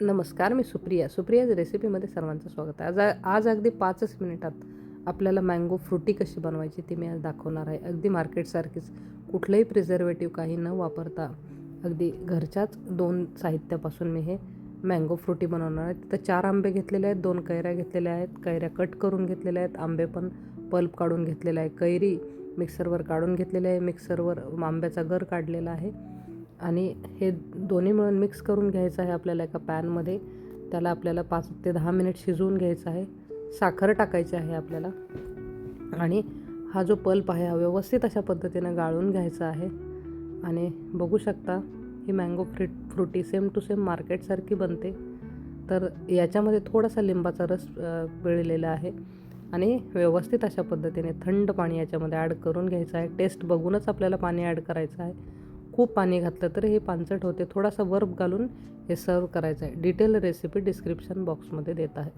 नमस्कार, मी सुप्रियाज रेसिपीमध्ये सर्वांचं स्वागत आहे. आज अगदी 5च मिनिटात आपल्याला मँगो फ्रुटी कशी बनवायची ते मी आज दाखवणार आहे. अगदी मार्केटसारखीच कुठलंही प्रिझर्वेटिव्ह काही न वापरता अगदी घरच्याच 2 साहित्यापासून मी हे मँगो फ्रुटी बनवणार आहे. तिथं 4 आंबे घेतलेले आहेत, 2 कैऱ्या घेतलेल्या आहेत, कैऱ्या कट करून घेतलेल्या आहेत, आंबे पण पल्प काढून घेतलेला आहे, कैरी मिक्सरवर काढून घेतलेली आहे, मिक्सरवर आंब्याचा गर काढलेला आहे आणि हे दोन्ही मिळून मिक्स करून घ्यायचं आहे आपल्याला एका पॅनमध्ये. त्याला आपल्याला 5 ते 10 मिनिट शिजवून घ्यायचं आहे. साखर टाकायची आहे आपल्याला आणि हा जो पल्प आहे हा व्यवस्थित अशा पद्धतीनं गाळून घ्यायचा आहे. आणि बघू शकता ही mango Frooti same to same मार्केटसारखी बनते. तर याच्यामध्ये थोडासा लिंबाचा रस पिळलेला आहे आणि व्यवस्थित अशा पद्धतीने थंड पाणी याच्यामध्ये ॲड करून घ्यायचं आहे. टेस्ट बघूनच आपल्याला पाणी ॲड करायचं आहे. खूप पाणी घातलं तर हे पानसट होते. थोडासा बर्फ घालून हे सर्व करायचं आहे. डिटेल रेसिपी डिस्क्रिप्शन बॉक्समध्ये देत आहे.